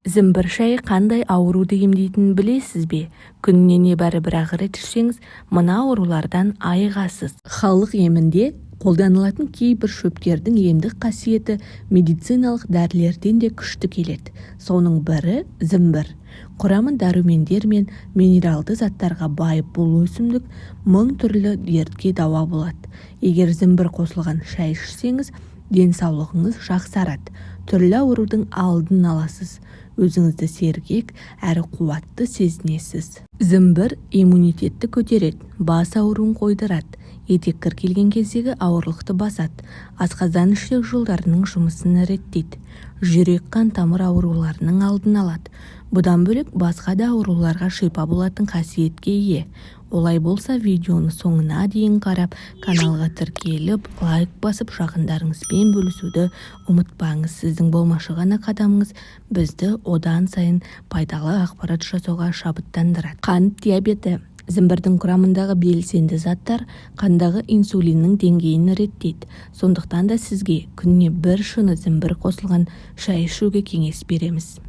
Зімбір шайы қандай ауруды емдейтінін білесіз бе? Күніне небәрі бір-ақ рет ішсеңіз, мына аурулардан айығасыз. Халық емінде қолданылатын кейбір шөптердің емдік қасиеті медициналық дәрілерден де күшті келеді. Соның бірі зімбір. Құрамы дәрумендер мен минералды заттарға бай бұл өсімдік 1000 түрлі дертке дауа болады. Егер зімбір қосылған шай ішсеңіз, денсаулығыңыз жақсарады. Түрлі аурудың алдын аласыз. Өзіңізді сергек әрі қуатты сезінесіз. Зімбір иммунитетті көтереді, бас ауруын қойдырады, етек келген кездегі ауырлықты басады, асқазан ішек жолдарының жұмысын реттейді, жүрек қан тамыр ауруларының алдын алады. Бұдан бөлек басқа да ауруларға шипа болатын қасиетке ие. Олай болса, видеоны соңына дейін қарап, каналға тіркеліп, лайк басып, жақындарыңызбен бөлісуді ұмытпаңыз. Сіздің болмашы ғана қадамыңыз бізді одан сайын пайдалы ақпарат жасауға шабыттандырады. Қант диабеті. Зімбірдің құрамындағы белсенді заттар қандағы инсулиннің деңгейін реттейді. Сондықтан да сізге күніне бір шыны зімбір қосылған шай ішуге кеңес береміз.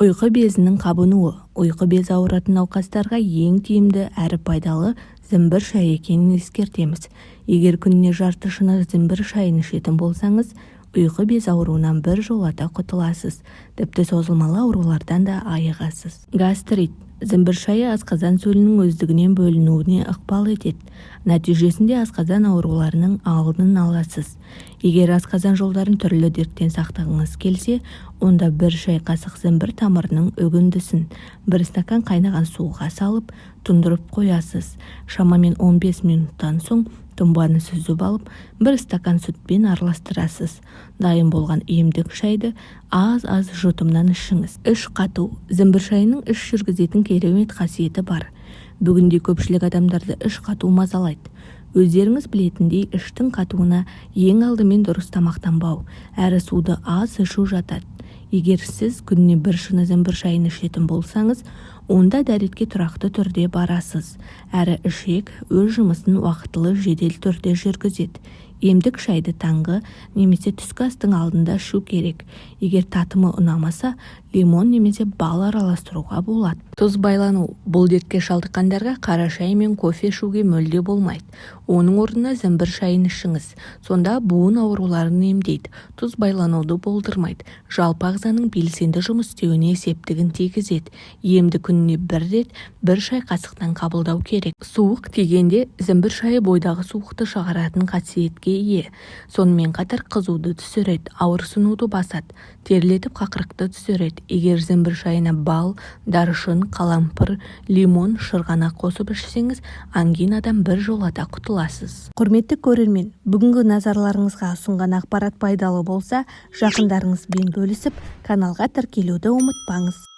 Ұйқы безінің қабынуы. Ұйқы безі ауыратын науқастарға ең тиімді әрі пайдалы зімбір шайы екенін ескертеміз. Егер күніне жарты шыны зімбір шайын ішетін болсаңыз, ұйқы без ауруынан бір жолата құтыласыз. Тіпті созылмалы аурулардан да айығасыз. Гастрит. Зімбір шайы асқазан сөлінің өздігінен бөлінуіне ықпал етеді. Нәтижесінде асқазан ауруларының алдын аласыз. Егер асқазан жолдарын түрлі дерттен сақтағыңыз келсе, онда бір шай қасық зімбір тамырының үгіндісін бір стакан қайнаған суға салып, тұндырып қоясыз. Шамамен 15 минуттан соң тұнбаны сүзіп алып, бір стакан сүтпен араластырасыз. Дайын болған емдік шайды аз-аз жұтымнан ішіңіз. Іш қату. Зімбір шайының іш жүргізетін керемет қасиеті бар. Бүгінде көпшілік адамдарды іш қату мазалайды. Өздеріңіз білетіндей, іштің қатуына ең алдымен дұрыс тамақтанбау, әрі суды аз ішу жатады. Егер сіз күніне бір шыны зімбір шайын ішетін болсаңыз, онда дәретке тұрақты түрде барасыз. Әрі ішек өз жұмысын уақытылы жедел түрде жүргізеді. Емдік шайды таңғы немесе түскі астың алдында ішу керек. Егер татымы ұнамаса, лимон немесе бал араластыруға болады. Тұз байлану. Бұл дертке шалдыққандарға қара шай мен кофе ішуге мүлде болмайды. Оның орнына зімбір шайын ішіңіз. Сонда буын ауруларын емдейді. Тұз байлануды болдырмайды. Жалпы ағзаның белсенді жұмыс істеуіне септігін тигізеді. Емді күніне бір рет бір шай қасықтан қабылдау керек. Суық тигенде зімбір шайы бойдағы суықты шығаратын қасиетке ие. Сонымен қатар қызуды түсіреді, ауырсынуды басады, терлетіп қақырықты түсіреді. Егер зімбір шайына бал, даршын, қалампыр, лимон, шырғанақ қосып ішсеңіз, ангинадан бір жолата құтыласыз. Құрметті көрермен, бүгінгі назарларыңызға ұсынған ақпарат пайдалы болса, жақындарыңызбен бөлісіп, каналға тіркелуді ұмытпаңыз.